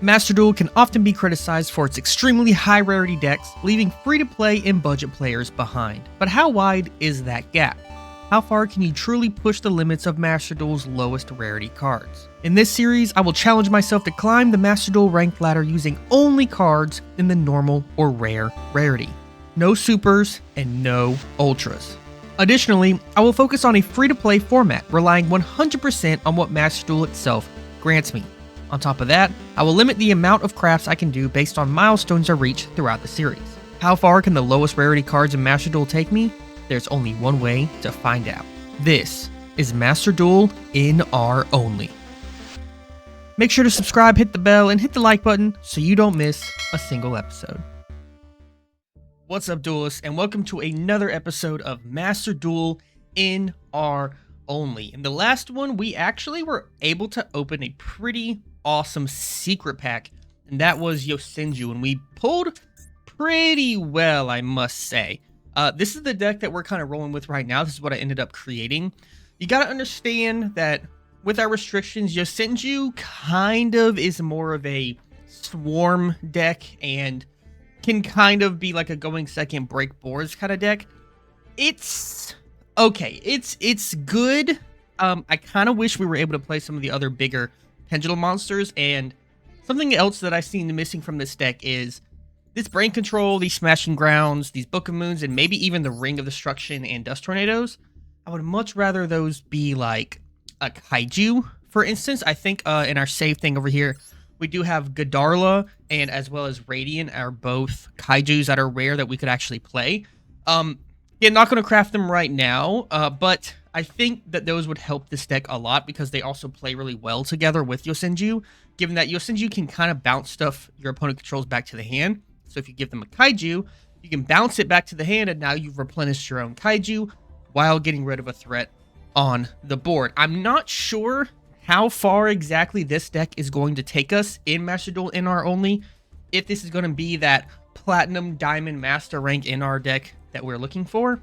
Master Duel can often be criticized for its extremely high rarity decks, leaving free-to-play and budget players behind. But how wide is that gap? How far can you truly push the limits of Master Duel's lowest rarity cards? In this series, I will challenge myself to climb the Master Duel Ranked Ladder using only cards in the normal or rare rarity. No supers and no ultras. Additionally, I will focus on a free-to-play format, relying 100% on what Master Duel itself grants me. On top of that, I will limit the amount of crafts I can do based on milestones I reach throughout the series. How far can the lowest rarity cards in Master Duel take me? There's only one way to find out. This is Master Duel NR only. Make sure to subscribe, hit the bell, and hit the like button so you don't miss a single episode. What's up, duelists, and welcome to another episode of Master Duel NR only. In the last one, we actually were able to open a pretty awesome secret pack, and that was Yosenju, and we pulled pretty well, I must say. This is the deck that we're kind of rolling with right now. This is what I ended up creating. You got to understand that with our restrictions, Yosenju kind of is more of a swarm deck and can kind of be like a going second break boards kind of deck. It's okay. It's good. I kind of wish we were able to play some of the other bigger pendulum monsters, and something else that I've seen missing from this deck is this brain control, these smashing grounds, these book of moons, and maybe even the ring of destruction and dust tornadoes. I would much rather those be like a kaiju, for instance. I think in our save thing over here, we do have Godarla and as well as Radiant are both kaijus that are rare that we could actually play. Yeah, not going to craft them right now, but I think that those would help this deck a lot because they also play really well together with Yosenju, given that Yosenju can kind of bounce stuff your opponent controls back to the hand. So if you give them a kaiju, you can bounce it back to the hand, and now you've replenished your own kaiju while getting rid of a threat on the board. I'm not sure how far exactly this deck is going to take us in Master Duel NR only, if this is going to be that Platinum Diamond Master Rank NR deck that we're looking for.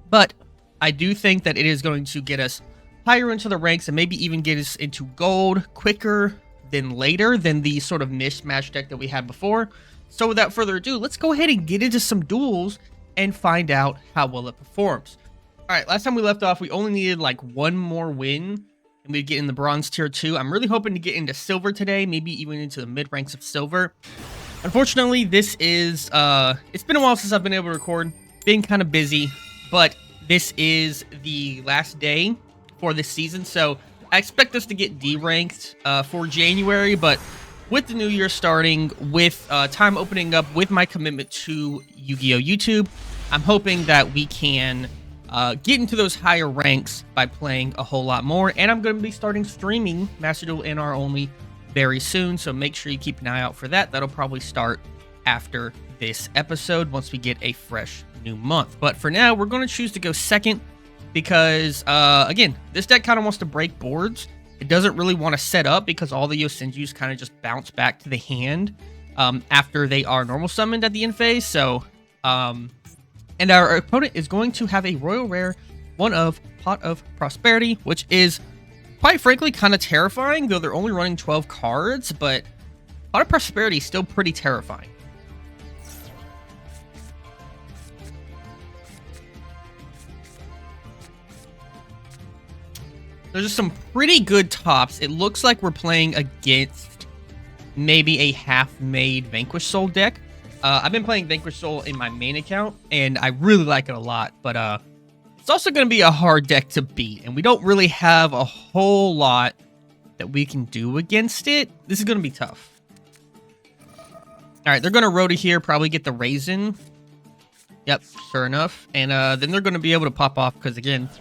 But I do think that it is going to get us higher into the ranks and maybe even get us into gold quicker than later than the sort of mishmash deck that we had before. So without further ado, let's go ahead and get into some duels and find out how well it performs. Alright, last time we left off, we only needed like one more win and we'd get in the bronze tier 2. I'm really hoping to get into silver today, maybe even into the mid ranks of silver. Unfortunately, this is, it's been a while since I've been able to record. Been kind of busy, but this is the last day for this season, so I expect us to get D-ranked for January, but with the new year starting, with time opening up, with my commitment to Yu-Gi-Oh! YouTube, I'm hoping that we can get into those higher ranks by playing a whole lot more, and I'm going to be starting streaming Master Duel NR only very soon, so make sure you keep an eye out for that. That'll probably start after this episode once we get a fresh new month. But for now, we're going to choose to go second because, again, this deck kind of wants to break boards. It doesn't really want to set up because all the Yosenjus kind of just bounce back to the hand after they are normal summoned at the end phase. So, and our opponent is going to have a Royal Rare, one of Pot of Prosperity, which is, quite frankly, kind of terrifying, though they're only running 12 cards, but Pot of Prosperity is still pretty terrifying. There's just some pretty good tops. It looks like we're playing against maybe a half-made Vanquish Soul deck. I've been playing Vanquish Soul in my main account, and I really like it a lot, but it's also going to be a hard deck to beat, and we don't really have a whole lot that we can do against it. This is going to be tough. Alright, they're going to Rota here, probably get the Raisin. Yep, sure enough. And then they're going to be able to pop off, because again,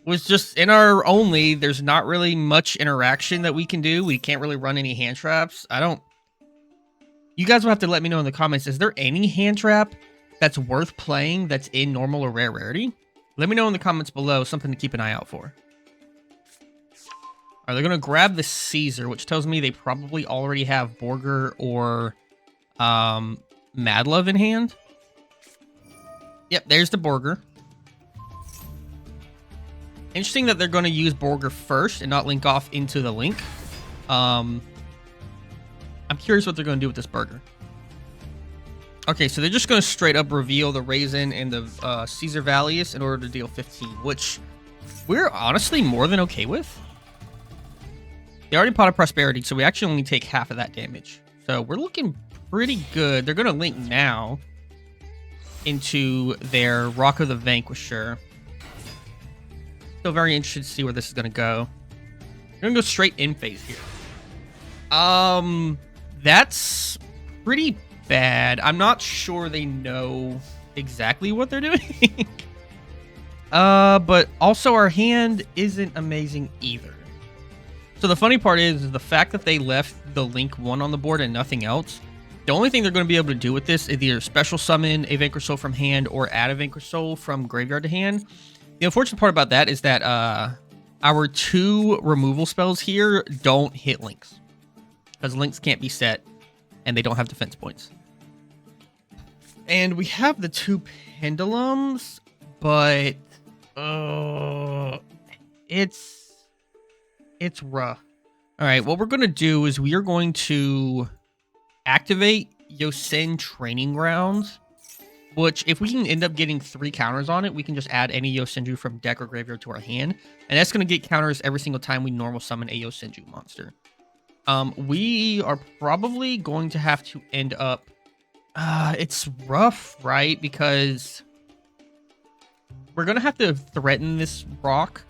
was just NR only, there's not really much interaction that we can do. We can't really run any hand traps. You guys will have to let me know in the comments, is there any hand trap that's worth playing that's in normal or rare rarity? Let me know in the comments below, something to keep an eye out for. Alright, they're going to grab the Caesar, which tells me they probably already have Borger or Madlove in hand. Yep, there's the Borger. Interesting that they're going to use Borger first and not link off into the link. I'm curious what they're going to do with this burger. Okay, so they're just going to straight up reveal the Raisin and the Caesar Valius in order to deal 15, which we're honestly more than okay with. They already pot of Prosperity, so we actually only take half of that damage. So we're looking pretty good. They're going to link now into their Rock of the Vanquisher. Still very interested to see where this is going to go. We're going to go straight in phase here. That's pretty bad. I'm not sure they know exactly what they're doing. But also our hand isn't amazing either. So the funny part is the fact that they left the Link 1 on the board and nothing else. The only thing they're going to be able to do with this is either special summon a Vanquish Soul from hand or add a Vanquish Soul from graveyard to hand. The unfortunate part about that is that our 2 removal spells here don't hit Links. Because Links can't be set and they don't have defense points. And we have the 2 Pendulums, but it's rough. All right, what we're going to do is we are going to activate Yosenju Training Grounds, which if we can end up getting 3 counters on it, we can just add any Yosenju from deck or graveyard to our hand. And that's going to get counters every single time we normal summon a Yosenju monster. We are probably going to have to end up... it's rough, right? Because we're going to have to threaten this rock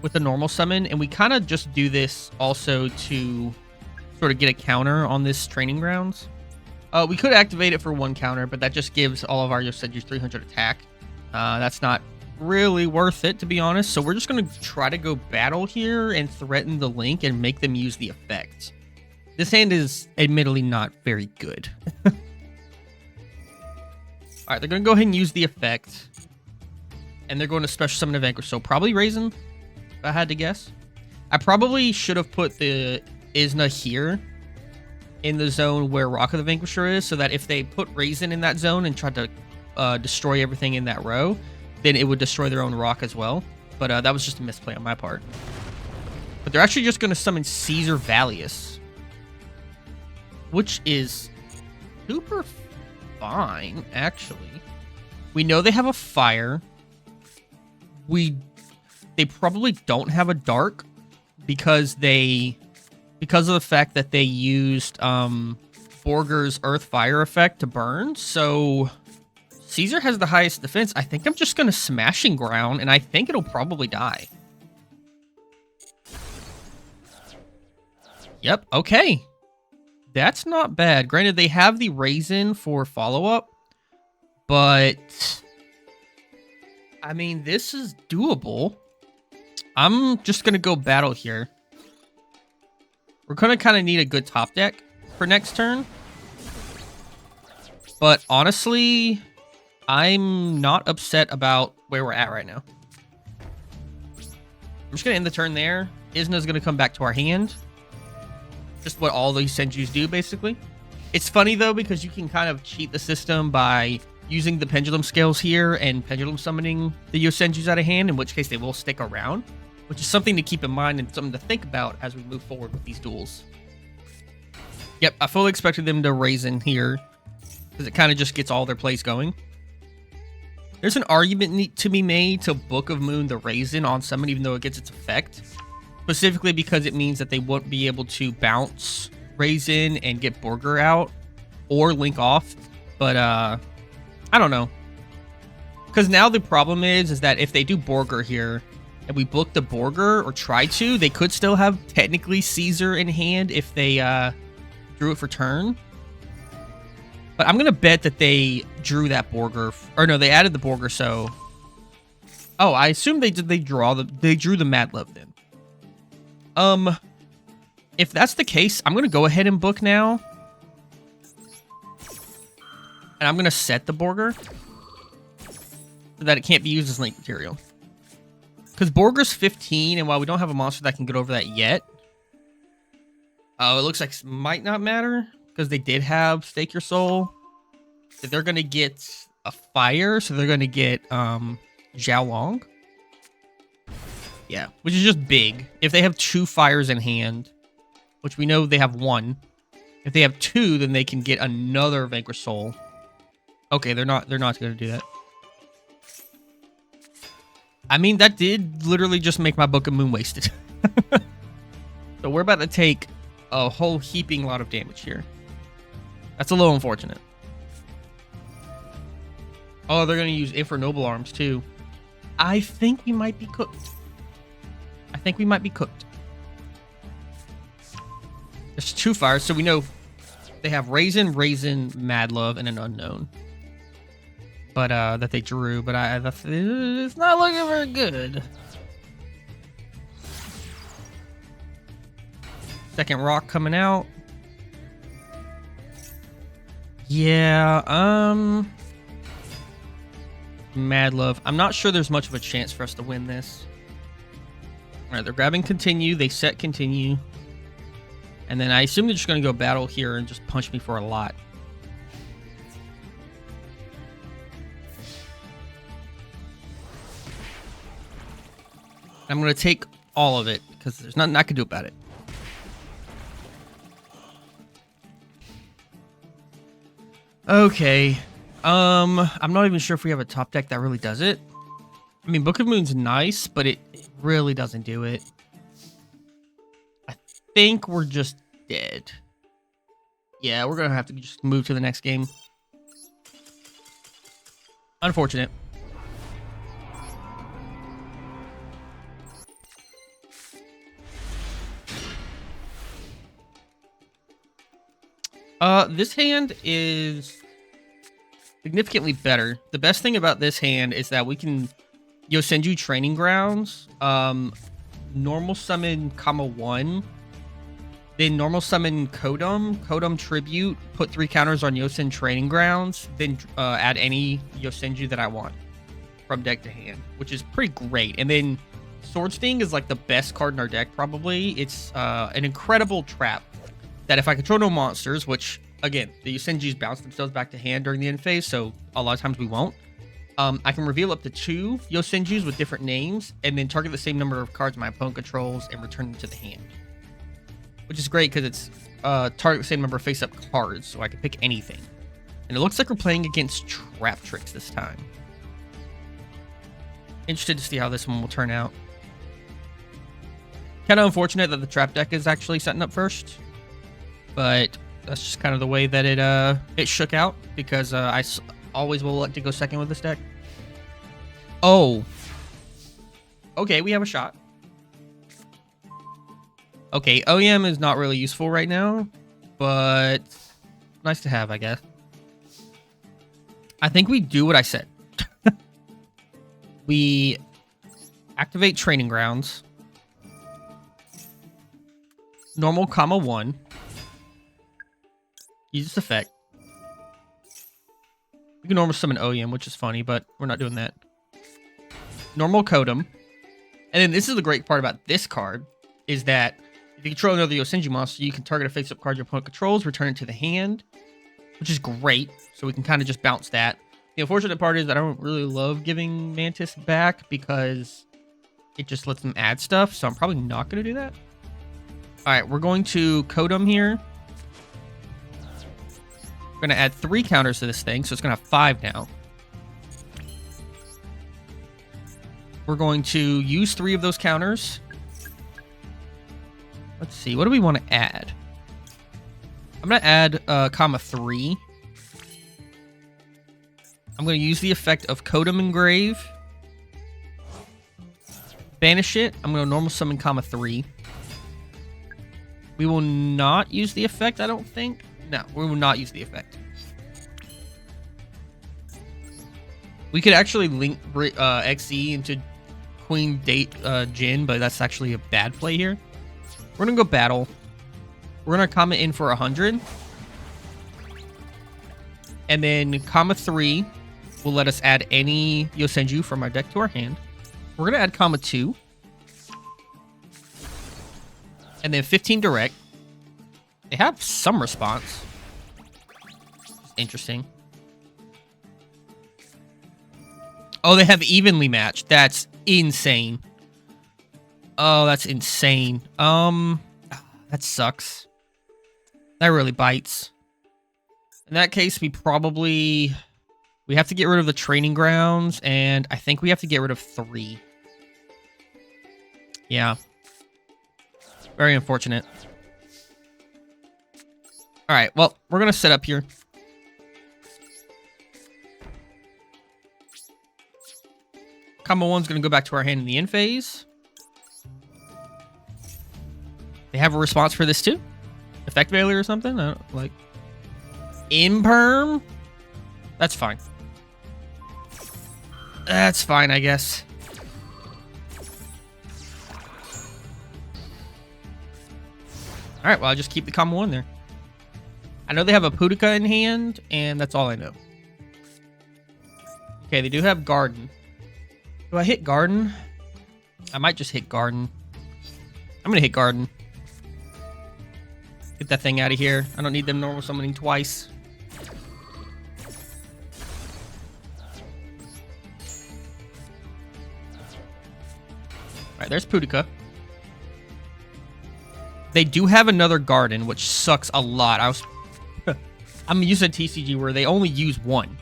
with a normal summon, and we kind of just do this also to sort of get a counter on this Training Grounds. We could activate it for 1 counter, but that just gives all of our Yosenju 300 attack. That's not really worth it, to be honest. So we're just going to try to go battle here and threaten the Link and make them use the effect. This hand is admittedly not very good. Alright, they're going to go ahead and use the effect. And they're going to special summon a Vanquish Soul. Probably Raisin, if I had to guess. I probably should have put the Isna here in the zone where Rock of the Vanquisher is, so that if they put Raisin in that zone and tried to destroy everything in that row, then it would destroy their own rock as well. But that was just a misplay on my part. But they're actually just going to summon Caesar Valius, which is super fine, actually. We know they have a fire. They probably don't have a dark because of the fact that they used Borger's Earth Fire effect to burn. So Caesar has the highest defense. I think I'm just going to Smashing Ground, and I think it'll probably die. Yep, okay. That's not bad. Granted, they have the Raisin for follow-up, but I mean, this is doable. I'm just going to go battle here. We're going to kind of need a good top deck for next turn. But honestly, I'm not upset about where we're at right now. I'm just going to end the turn there. Isna's going to come back to our hand. Just what all these Senjus do, basically. It's funny, though, because you can kind of cheat the system by using the Pendulum Scales here and Pendulum Summoning the Yosenjus out of hand, in which case they will stick around, which is something to keep in mind and something to think about as we move forward with these duels. Yep, I fully expected them to Raisin here, because it kind of just gets all their plays going. There's an argument to be made to Book of Moon the Raisin on summon, even though it gets its effect. Specifically because it means that they won't be able to bounce Raisin and get Borger out or link off. But I don't know. Because now the problem is that if they do Borger here and we book the Borger or try to, they could still have technically Caesar in hand if they drew it for turn. But I'm going to bet that they drew that Borger. Or no, they added the Borger, so... Oh, I assume they drew the Mad Love then. If that's the case, I'm going to go ahead and book now. And I'm going to set the Borger so that it can't be used as link material. Because Borger's 15, and while we don't have a monster that can get over that yet, it looks like it might not matter because they did have Stake Your Soul. So they're going to get a fire, so they're going to get Zhao Long. Yeah, which is just big. If they have 2 fires in hand, which we know they have 1, If they have 2, then they can get another Vanquish Soul. Okay, they're not going to do that. I mean, that did literally just make my Book of Moon wasted. So we're about to take a whole heaping lot of damage here. That's a little unfortunate. Oh, they're going to use Infernoble Arms too. I think we might be cooked. There's 2 fires, so we know they have Raisin, Mad Love, and an Unknown. But that they drew, but it's not looking very good. Second rock coming out. Yeah, Mad Love. I'm not sure there's much of a chance for us to win this. Alright, they're grabbing continue. They set continue. And then I assume they're just going to go battle here and just punch me for a lot. I'm going to take all of it because there's nothing I can do about it. Okay. I'm not even sure if we have a top deck that really does it. I mean, Book of Moon's nice, but it really doesn't do it. I think we're just dead. Yeah, we're going to have to just move to the next game. Unfortunate. This hand is significantly better. The best thing about this hand is that we can Yosenju Training Grounds, normal summon (1), then normal summon Kodum Tribute, put 3 counters on Yosen Training Grounds, then add any Yosenju that I want from deck to hand, which is pretty great. And then Sword Sting is like the best card in our deck, probably. It's an incredible trap that if I control no monsters, which, again, the Yosenjus bounce themselves back to hand during the end phase, so a lot of times we won't. I can reveal up to 2 Yosenjus with different names, and then target the same number of cards my opponent controls and return them to the hand. Which is great because it's target the same number of face-up cards, so I can pick anything. And it looks like we're playing against Trap Tricks this time. Interested to see how this one will turn out. Kind of unfortunate that the Trap deck is actually setting up first. But that's just kind of the way that it shook out, because I always will like to go second with this deck. Oh. Okay, we have a shot. Okay, OEM is not really useful right now, but nice to have, I guess. I think we do what I said. We activate Training Grounds. Normal, (1). Use this effect. We can normal summon OEM, which is funny, but we're not doing that. Normal Kodum. And then this is the great part about this card, is that if you control another Yosenju monster, you can target a face-up card your opponent controls, return it to the hand, which is great. So we can kind of just bounce that. The unfortunate part is that I don't really love giving Mantis back because it just lets them add stuff, so I'm probably not going to do that. Alright, we're going to Kodum here. We're going to add 3 counters to this thing, so it's going to have 5 now. We're going to use 3 of those counters. Let's see, what do we want to add? I'm going to add (3). I'm going to use the effect of Kodum Engrave. Banish it. I'm going to normal summon (3). We will not use the effect, I don't think. No, we will not use the effect. We could actually link XE into Queen Date Jin, but that's actually a bad play here. We're going to go battle. We're going to comment in for 100. And then (3) will let us add any Yosenju from our deck to our hand. We're going to add (2). And then 15 direct. They have some response. Interesting. Oh, they have evenly matched. That's insane. Oh, that's insane. That sucks. That really bites. In that case, we have to get rid of the training grounds, and I think we have to get rid of 3. Yeah. Very unfortunate. Alright, well, we're going to set up here. Combo 1's going to go back to our hand in the end phase. They have a response for this too? Effect failure or something? I don't, like... Imperm? That's fine. That's fine, I guess. Alright, well, I'll just keep the combo 1 there. I know they have a Pudica in hand, and that's all I know. Okay, they do have Garden. Do I hit Garden? I might just hit Garden. I'm gonna hit Garden. Get that thing out of here. I don't need them normal summoning twice. Alright, there's Pudica. They do have another Garden, which sucks a lot. I'm used to TCG where they only use 1.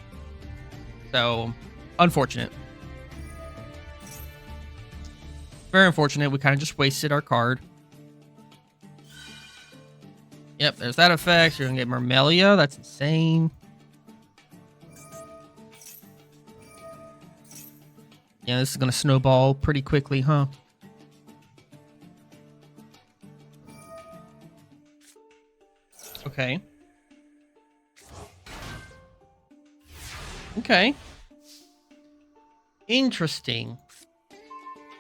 So, unfortunate. Very unfortunate. We kind of just wasted our card. Yep, there's that effect. You're going to get Marmelia. That's insane. Yeah, this is going to snowball pretty quickly, huh? Okay. Okay. Interesting.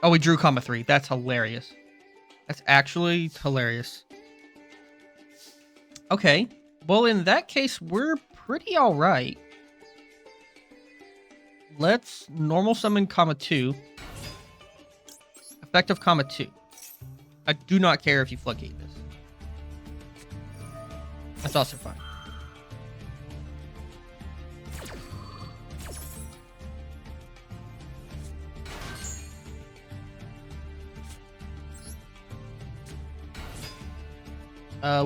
Oh, we drew comma 3. That's hilarious. That's actually hilarious. Okay. Well, in that case, we're pretty alright. Let's normal summon comma 2. Effective comma 2. I do not care if you floodgate this. That's also fine.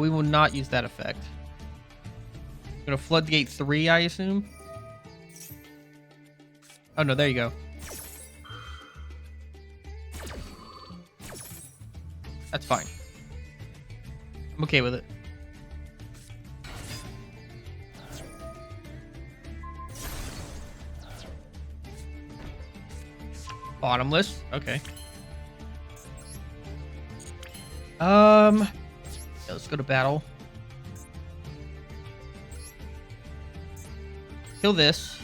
We will not use that effect. I'm gonna floodgate 3, I assume. Oh no, there you go. That's fine. I'm okay with it. Bottomless. Okay. Yeah, let's go to battle. Kill this.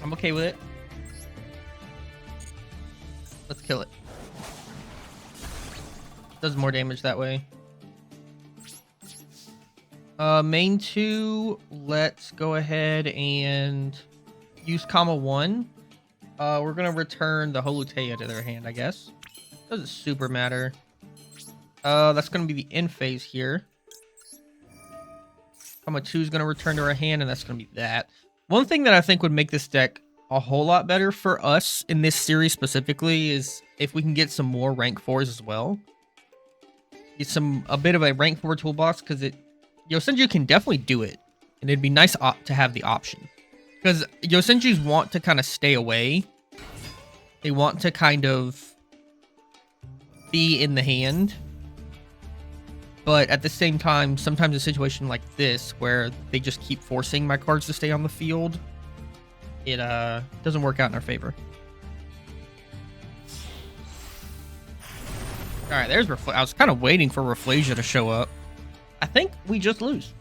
I'm okay with it. Let's kill it. Does more damage that way. Main 2, let's go ahead and use comma 1. We're gonna return the Holutea to their hand, I guess. Doesn't super matter. That's gonna be the end phase here. Comma 2 is gonna return to our hand, and that's gonna be that. One thing that I think would make this deck a whole lot better for us in this series specifically is if we can get some more rank 4s as well. Get a bit of a rank 4 toolbox, because Yosenju can definitely do it, and it'd be nice to have the option. Because Yosenjus want to kind of stay away. They want to kind of be in the hand. But at the same time, sometimes a situation like this, where they just keep forcing my cards to stay on the field, it doesn't work out in our favor. Alright, there's I was kind of waiting for Rafflesia to show up. I think we just lose.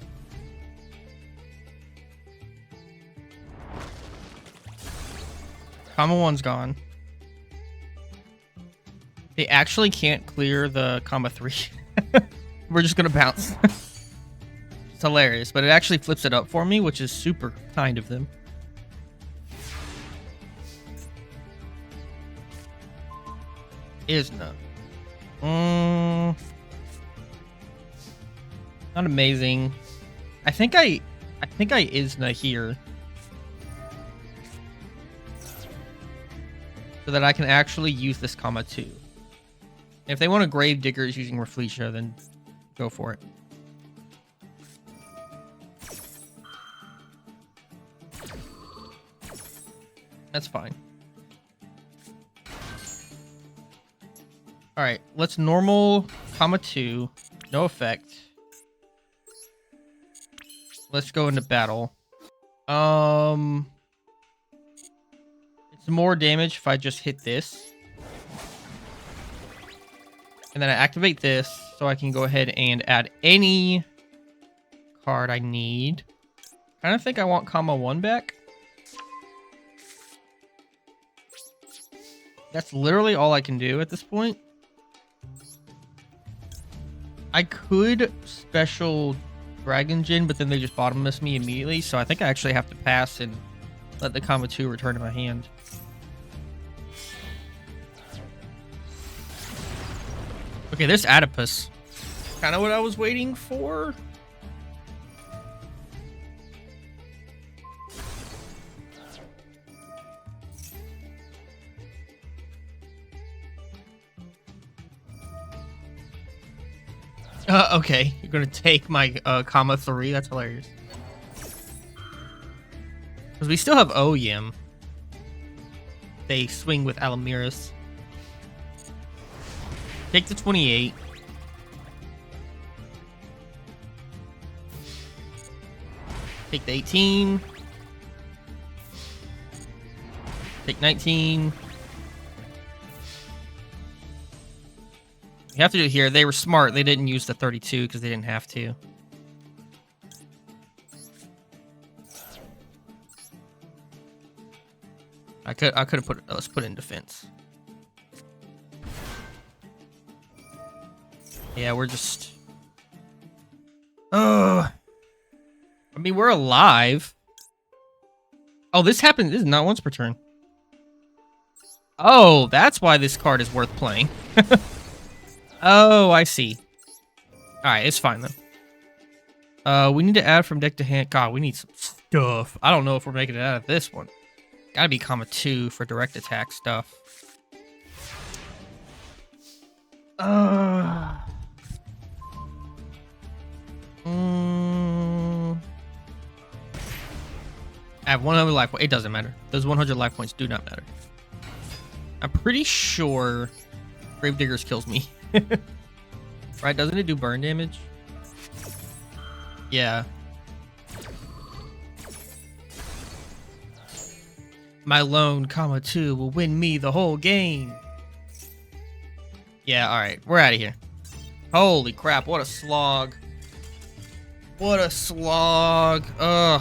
Comma 1's gone. They actually can't clear the comma 3. We're just gonna bounce. It's hilarious, but it actually flips it up for me, which is super kind of them. Isna. Not amazing. I think I Isna here. So that I can actually use this comma 2. If they want to Grave Diggers using Rafflesia, then Go for it. That's fine. All right, let's normal, comma 2, no effect. Let's go into battle. It's more damage if I just hit this. And then I activate this so I can go ahead and add any card I need. I kind of think I want comma 1 back. That's literally all I can do at this point. I could special Dragon Gin, but then they just bottom miss me immediately, so I think I actually have to pass and let the comma 2 return to my hand. Okay, there's Adipus. Kind of what I was waiting for. Okay, you're gonna take my comma 3. That's hilarious. Because we still have Oyim. They swing with Alamiris. Take the 28. Take the 18. Take 19. You have to do it here. They were smart. They didn't use the 32 because they didn't have to. I could have put it. Let's put it in defense. Yeah, we're just. I mean, we're alive. Oh, this happened. This is not once per turn. Oh, that's why this card is worth playing. Oh, I see. Alright, it's fine though. We need to add from deck to hand. God, we need some stuff. I don't know if we're making it out of this one. Gotta be comma 2 for direct attack stuff. I have 100 life points. It doesn't matter. Those 100 life points do not matter. I'm pretty sure Gravediggers kills me. Right, doesn't it do burn damage? Yeah. My lone comma 2 will win me the whole game. Yeah, alright. We're out of here. Holy crap, what a slog. What a slog. Ugh.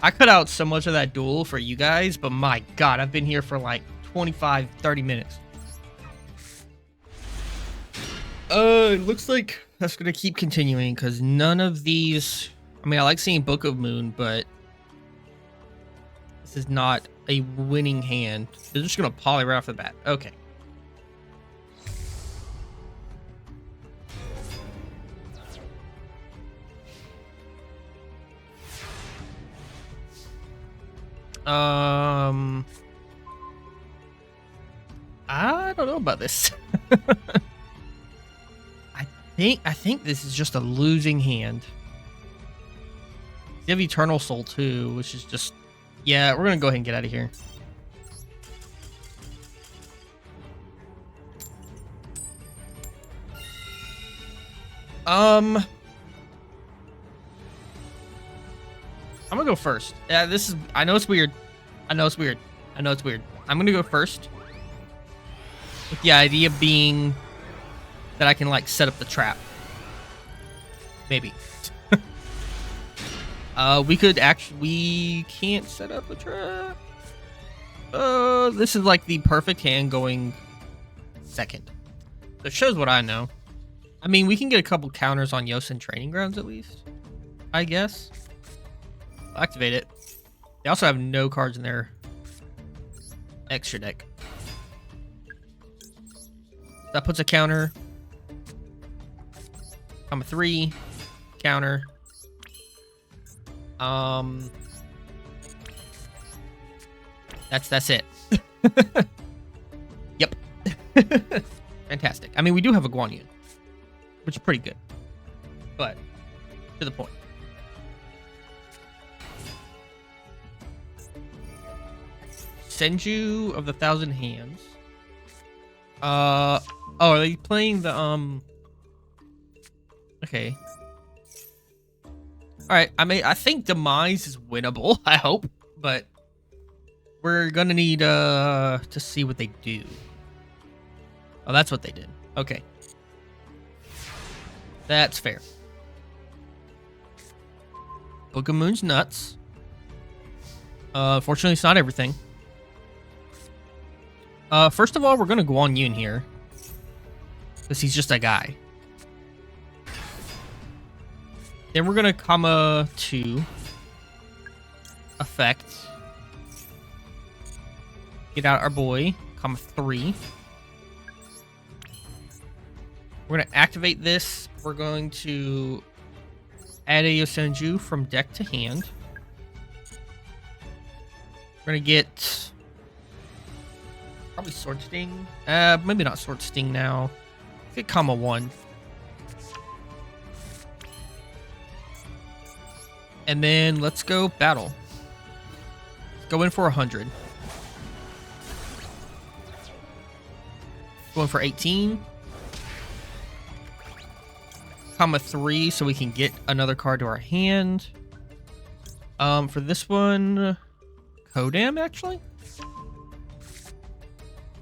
I cut out so much of that duel for you guys, but my god, I've been here for like 25, 30 minutes. It looks like that's gonna keep continuing because none of these. I mean, I like seeing Book of Moon, but this is not a winning hand. They're just gonna poly right off the bat. Okay. I don't know about this. I think this is just a losing hand. You have Eternal Soul too, which is just... Yeah, we're gonna go ahead and get out of here. I'm gonna go first. Yeah, this is... I know it's weird. I know it's weird. I know it's weird. I'm gonna go first. With the idea being that I can, like, set up the trap. Maybe. We could actually... We can't set up a trap. This is, like, the perfect hand going second. So it shows what I know. I mean, we can get a couple counters on Yosen Training Grounds, at least. I guess. I'll activate it. They also have no cards in their extra deck. That puts a counter. Comma 3. Counter. That's it. Yep. Fantastic. I mean, we do have a Guan Yin. which is pretty good. But to the point. Yosenju of the Thousand Hands. Oh, are they playing the Okay. Alright, I think Demise is winnable, I hope, but we're gonna need to see what they do. Oh, that's what they did. Okay. That's fair. Book of Moon's nuts. Fortunately, it's not everything. First of all, we're gonna go on Yoon here. Because he's just a guy. Then we're gonna comma 2. Effect. Get out our boy. Comma 3. We're gonna activate this. We're going to add a Yosenju from deck to hand. We're gonna get probably Sword Sting. Maybe not Sword Sting now. Let's get comma 1. And then let's go battle. Let's go in for 100. Going for 18. Comma 3 so we can get another card to our hand. For this one, Kodam actually?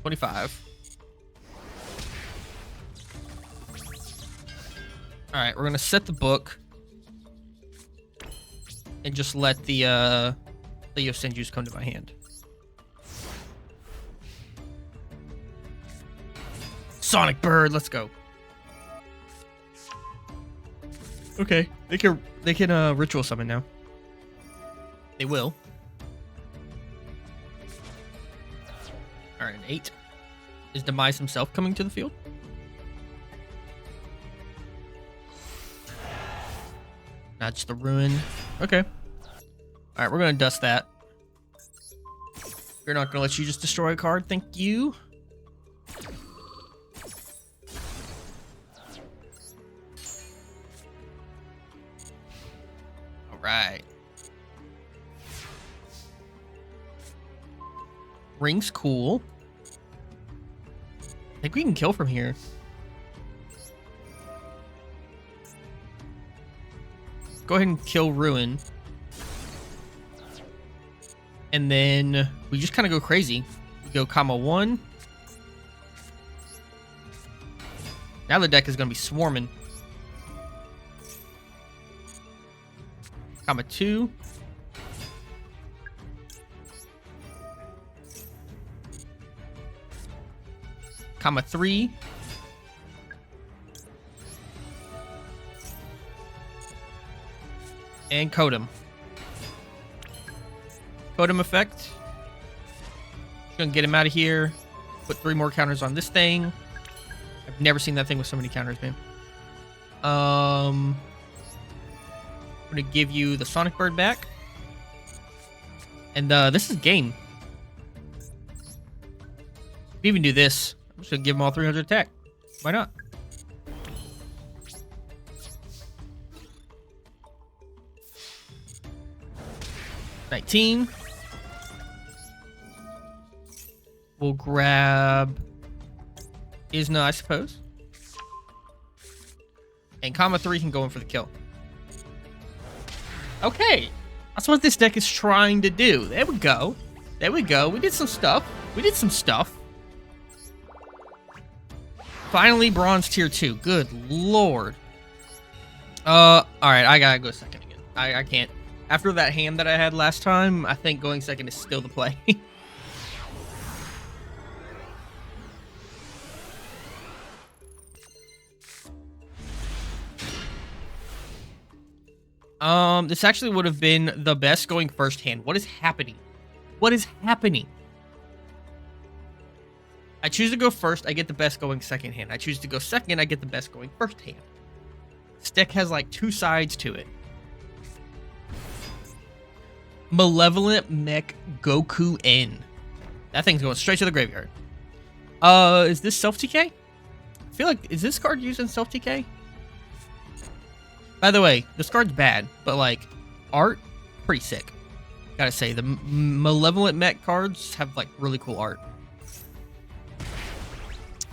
25. Alright, we're gonna set the book. And just let the Yosenjus come to my hand. Sonic Bird, let's go. Okay, they can ritual summon now. They will. All right, an 8. Is Demise himself coming to the field? Not just the ruin. Okay. All right, we're gonna dust that. We're not gonna let you just destroy a card. Thank you. All right. Ring's cool. I think we can kill from here. Go ahead and kill Ruin. And then we just kind of go crazy. We go comma 1. Now the deck is going to be swarming. Comma 2. Comma 3. And Kodam. Kodam effect. Just gonna get him out of here. Put 3 more counters on this thing. I've never seen that thing with so many counters, man. I'm gonna give you the Sonic Bird back. And this is game. We even do this. I'm just gonna give them all 300 attack. Why not? $19. We'll grab Isna, I suppose. And comma 3 can go in for the kill. Okay. That's what this deck is trying to do. There we go. There we go. We did some stuff. We did some stuff. Finally, bronze tier 2. Good lord. Alright, I gotta go second again. I can't. After that hand that I had last time, I think going second is still the play. This actually would have been the best going first hand. What is happening? What is happening? I choose to go first, I get the best going second hand. I choose to go second, I get the best going first hand. This deck has like 2 sides to it. Malevolent Mech Goku N. That thing's going straight to the graveyard. Is this self-TK? I feel like, is this card using self-TK? By the way, this card's bad, but like, art, pretty sick. Gotta say, the Malevolent Mech cards have like really cool art.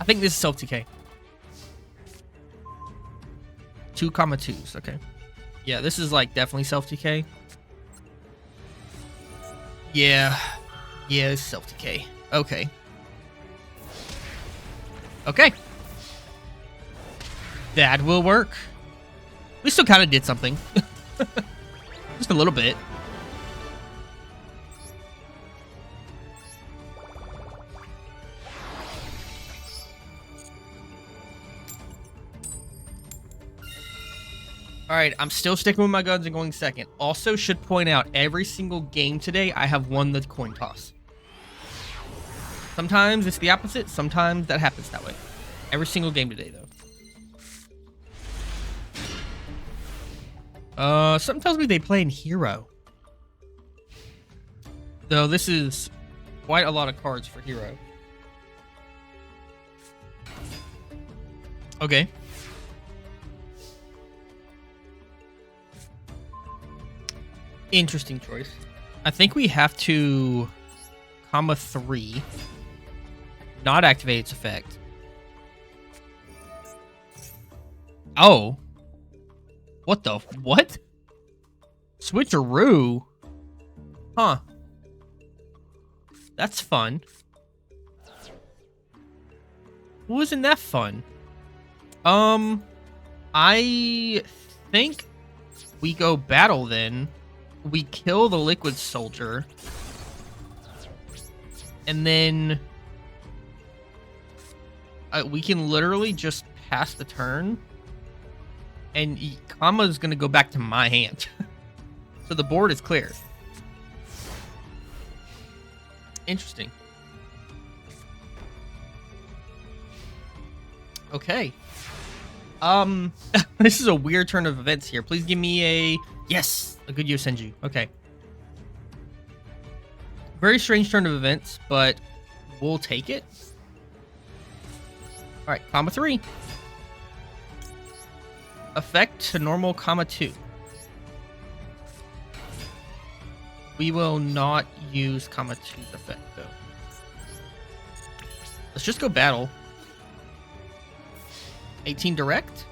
I think this is self-TK. 2,2s, okay. Yeah, this is like definitely self-TK. Yeah, it's self-TK. Okay. Okay. That will work. We still kind of did something. Just a little bit. Alright, I'm still sticking with my guns and going second. Also, should point out, every single game today, I have won the coin toss. Sometimes it's the opposite. Sometimes that happens that way. Every single game today, though. Something tells me they play in Hero. Though this is quite a lot of cards for Hero. Okay. Interesting choice. I think we have to comma 3. Not activate its effect. Oh. What the? What? Switcheroo? Huh. That's fun. Wasn't that fun? I think we go battle then. We kill the Liquid Soldier. And then we can literally just pass the turn. And Kama is going to go back to my hand. So the board is clear. Interesting. Okay. This is a weird turn of events here. Please give me a... Yes! A good Yosenju. Okay. Very strange turn of events, but we'll take it. Alright, comma 3. Effect to normal, comma 2. We will not use comma 2's effect, though. Let's just go battle. 18 direct.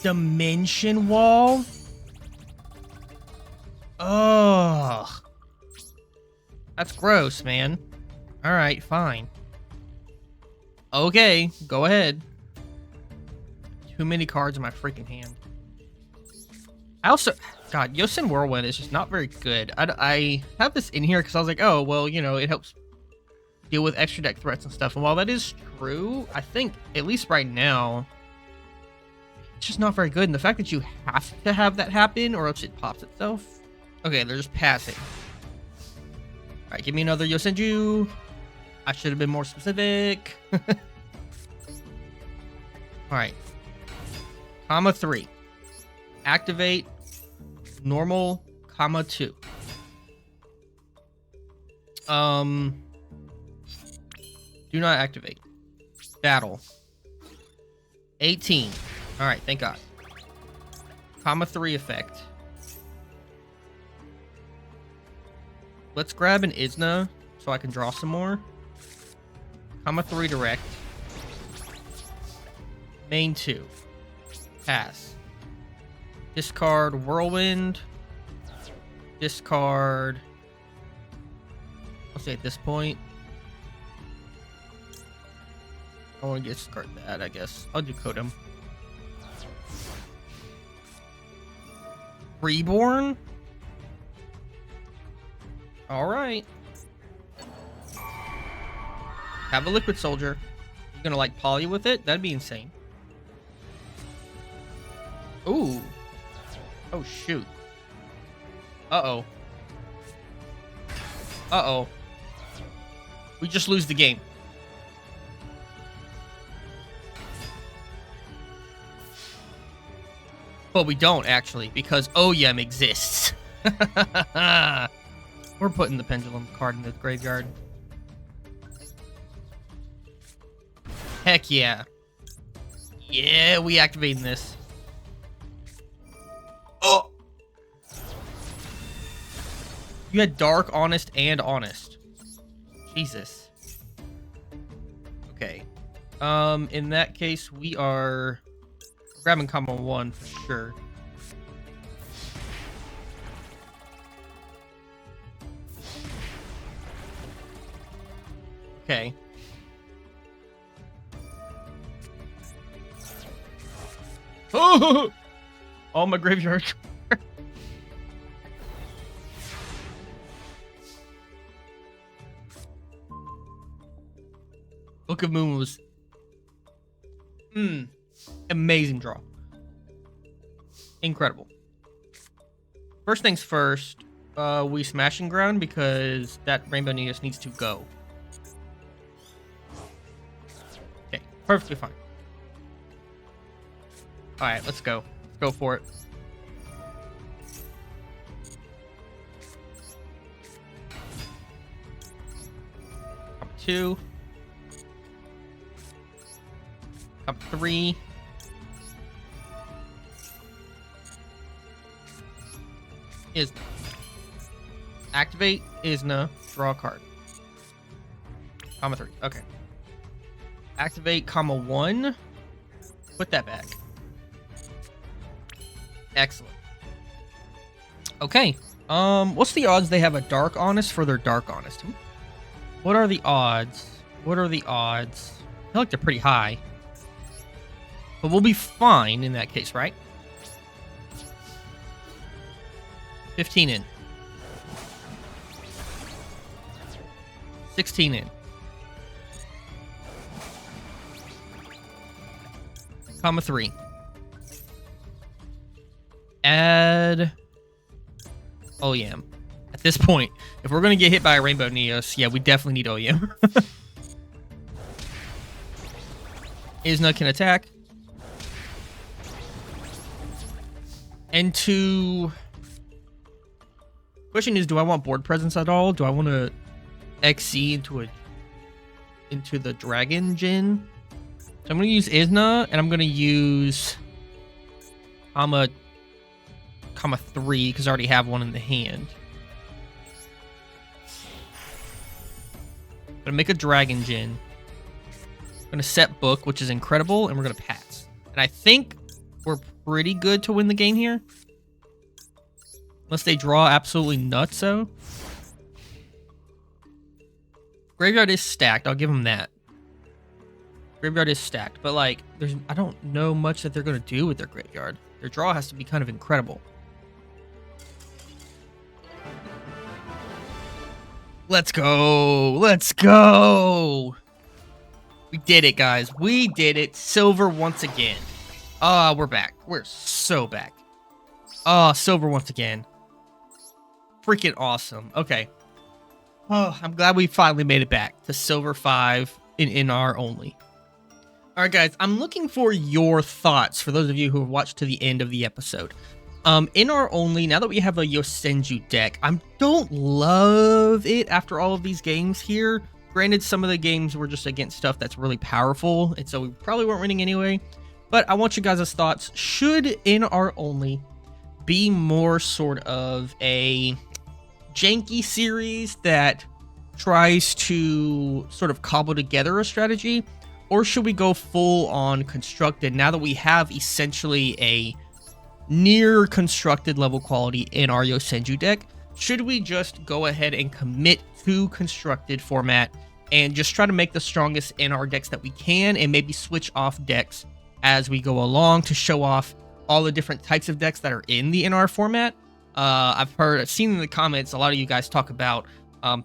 Dimension Wall. Ugh. That's gross, man. Alright, fine. Okay, go ahead. Too many cards in my freaking hand. I also... God, Yosen Whirlwind is just not very good. I have this in here because I was like, oh, well, you know, it helps deal with extra deck threats and stuff. And while that is true, I think, at least right now, it's just not very good. And the fact that you have to have that happen or else it pops itself. Okay, they're just passing. Alright, give me another Yosenju. I should have been more specific. Alright. Comma 3. Activate normal, comma 2. Do not activate. Battle. 18. Alright, thank God. Comma 3 effect. Let's grab an Isna so I can draw some more. Comma 3 direct. Main 2. Pass. Discard Whirlwind. Discard... I'll say at this point. I want to discard that, I guess. I'll do Kodum. Reborn? Alright. Have a Liquid Soldier. You're gonna like poly with it? That'd be insane. Ooh. Oh, shoot. Uh-oh. Uh-oh. We just lose the game. But we don't, actually, because OYEM exists. We're putting the Pendulum card in the graveyard. Heck yeah. Yeah, we activating this. Oh! You had Dark, Honest, and Honest. Jesus. Okay. In that case, we are grabbing combo 1 for sure. Okay. Oh, my graveyard. Book of Moon was amazing draw. Incredible. First things first, we Smashing Ground because that Rainbow Neos needs to go. Okay, perfectly fine. Alright, let's go. Let's go for it. Top 2. Top 3. Is activate Isna, draw a card. Comma 3. Okay. Activate comma 1. Put that back. Excellent. Okay. What's the odds they have a Dark Honest for their Dark Honest? What are the odds? What are the odds? I feel like they're pretty high. But we'll be fine in that case, right? 15 in. 16 in. Comma 3. Add OEM. At this point, if we're going to get hit by a Rainbow Neos, yeah, we definitely need OEM. Isna can attack. And to... Question is, do I want board presence at all? Do I want to XC into the Dragon Jin? So I'm going to use Isna, and I'm going to use comma 3, because I already have one in the hand. I'm going to make a Dragon Jin. I'm going to set Book, which is incredible, and we're going to pass. And I think we're pretty good to win the game here. Unless they draw absolutely nutso. Graveyard is stacked. I'll give them that. Graveyard is stacked. But, like, I don't know much that they're going to do with their graveyard. Their draw has to be kind of incredible. Let's go. Let's go. We did it, guys. We did it. Silver once again. Ah, we're back. We're so back. Ah, silver once again. Freaking awesome. Okay. Oh, I'm glad we finally made it back to silver 5 in NR only. All right, guys. I'm looking for your thoughts for those of you who have watched to the end of the episode. NR only, now that we have a Yosenju deck, I don't love it after all of these games here. Granted, some of the games were just against stuff that's really powerful, and so we probably weren't winning anyway. But I want you guys' thoughts. Should NR only be more sort of a janky series that tries to sort of cobble together a strategy? Or should we go full on constructed now that we have essentially a near constructed level quality in our Yosenju deck? Should we just go ahead and commit to constructed format and just try to make the strongest NR decks that we can and maybe switch off decks as we go along to show off all the different types of decks that are in the NR format? I've seen in the comments a lot of you guys talk about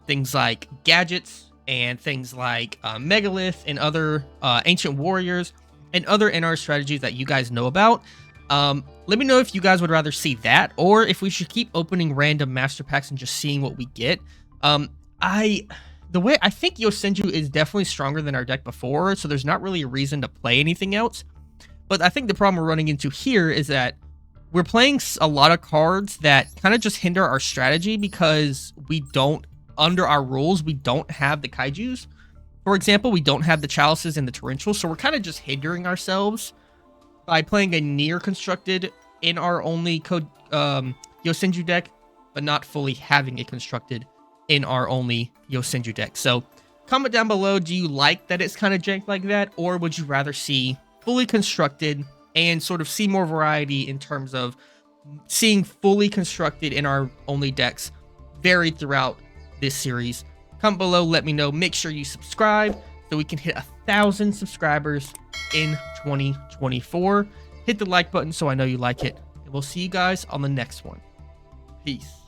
things like gadgets and things like Megalith and other Ancient Warriors and other NR strategies that you guys know about. Let me know if you guys would rather see that or if we should keep opening random master packs and just seeing what we get. I think Yosenju is definitely stronger than our deck before, so there's not really a reason to play anything else. But I think the problem we're running into here is that we're playing a lot of cards that kind of just hinder our strategy because we don't, under our rules, we don't have the kaijus. For example, we don't have the chalices and the torrentials, so we're kind of just hindering ourselves by playing a near constructed in our only code Yosenju deck, but not fully having it constructed in our only Yosenju deck. So comment down below, do you like that it's kind of jank like that, or would you rather see fully constructed and sort of see more variety in terms of seeing fully constructed in our only decks varied throughout this series? Comment below, let me know. Make sure you subscribe so we can hit 1,000 subscribers in 2024. Hit the like button so I know you like it, and we'll see you guys on the next one. Peace.